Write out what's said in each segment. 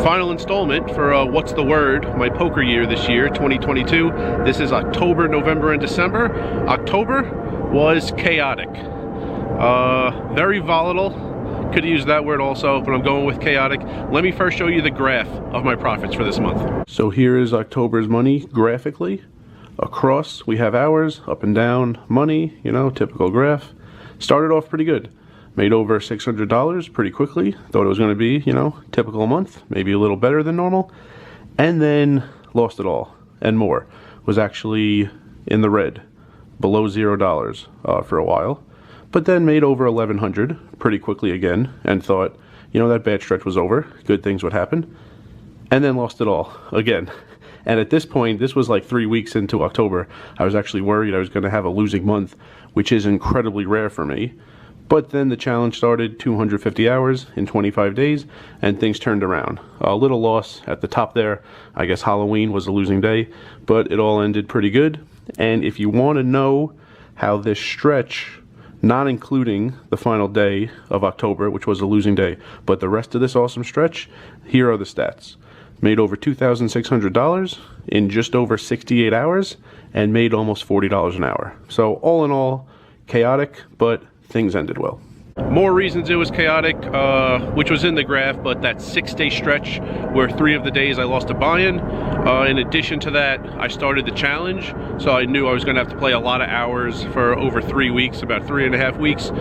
Final installment for What's the Word, my poker year this year, 2022. This is October, November, and December. October was chaotic. Very volatile. Could use that word also, but I'm going with chaotic. Let me first show you the graph of my profits for this month. So here is October's money graphically. Across, we have hours, up and down, money, you know, typical graph. Started off pretty good. Made over $600 pretty quickly. Thought it was going to be, you know, typical month, maybe a little better than normal. And then lost it all and more. Was actually in the red, below $0 for a while. But then made over $1,100 pretty quickly again and thought, you know, that bad stretch was over. Good things would happen. And then lost it all again. And at this point, this was like 3 weeks into October. I was actually worried I was going to have a losing month, which is incredibly rare for me. But then the challenge started, 250 hours in 25 days, and things turned around. A little loss at the top there. I guess Halloween was a losing day, but it all ended pretty good. And if you want to know how this stretch, not including the final day of October, which was a losing day, but the rest of this awesome stretch, here are the stats. Made over $2,600 in just over 68 hours, and made almost $40 an hour. So all in all, chaotic, but things ended well. More reasons it was chaotic, which was in the graph, but that 6-day stretch where 3 of the days I lost a buy-in. In addition to that, I started the challenge, so I knew I was going to have to play a lot of hours for over 3 weeks, about 3.5 weeks.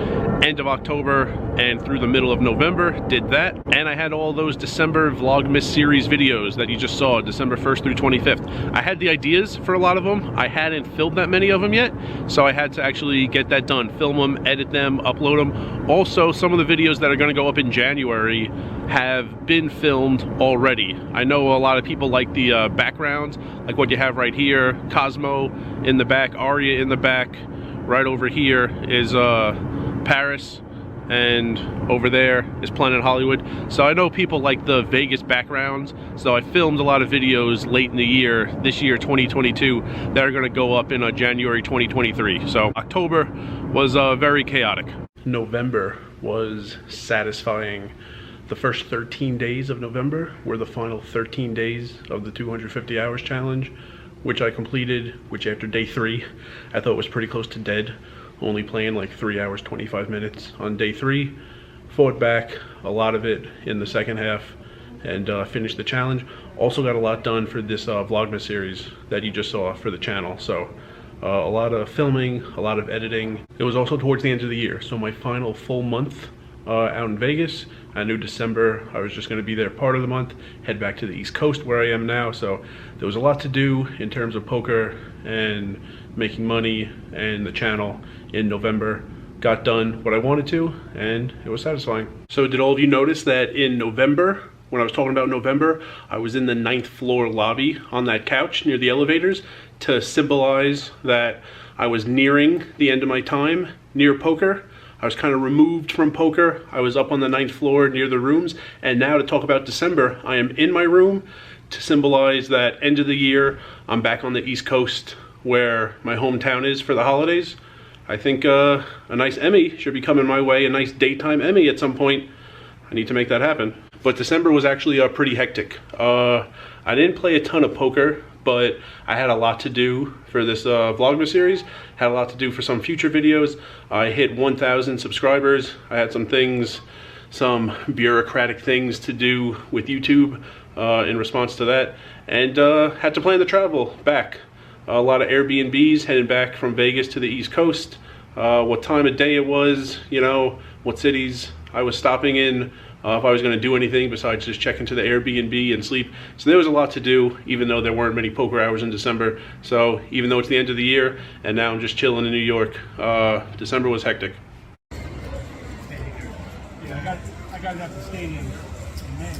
End of October and through the middle of November, did that. And I had all those December Vlogmas series videos that you just saw, December 1st through 25th. I had the ideas for a lot of them. I hadn't filmed that many of them yet, so I had to actually get that done. Film them, edit them, upload them. Also, some of the videos that are going to go up in January have been filmed already. I know a lot of people like the backgrounds, like what you have right here, Cosmo in the back, Aria in the back. Right over here is Paris, and over there is Planet Hollywood. So I know people like the Vegas backgrounds, so I filmed a lot of videos late in the year, this year 2022, that are going to go up in January 2023. So October was very chaotic. November was satisfying. The first 13 days of November were the final 13 days of the 250 hours challenge, which I completed, which after day 3, I thought was pretty close to dead. Only playing like 3 hours, 25 minutes on day 3. Fought back a lot of it in the second half and finished the challenge. Also got a lot done for this Vlogmas series that you just saw for the channel. So a lot of filming, a lot of editing. It was also towards the end of the year, so my final full month out in Vegas. I knew December I was just going to be there part of the month, head back to the East Coast where I am now. So there was a lot to do in terms of poker and making money and the channel in November. Got done what I wanted to, and it was satisfying. So did all of you notice that in November, when I was talking about November, I was in the 9th floor lobby on that couch near the elevators to symbolize that I was nearing the end of my time near poker. I was kind of removed from poker. I was up on the 9th floor near the rooms. And now to talk about December, I am in my room to symbolize that end of the year. I'm back on the East Coast where my hometown is for the holidays. I think a nice Emmy should be coming my way, a nice daytime Emmy at some point. I need to make that happen. But December was actually pretty hectic. I didn't play a ton of poker, but I had a lot to do for this Vlogmas series. Had a lot to do for some future videos. I hit 1,000 subscribers. I had some things, some bureaucratic things to do with YouTube in response to that. And had to plan the travel back. A lot of Airbnbs headed back from Vegas to the East Coast. What time of day it was, you know, what cities I was stopping in, if I was going to do anything besides just check into the Airbnb and sleep. So there was a lot to do, even though there weren't many poker hours in December. So even though it's the end of the year and now I'm just chilling in New York, December was hectic. Yeah, I got it at the stadium in May.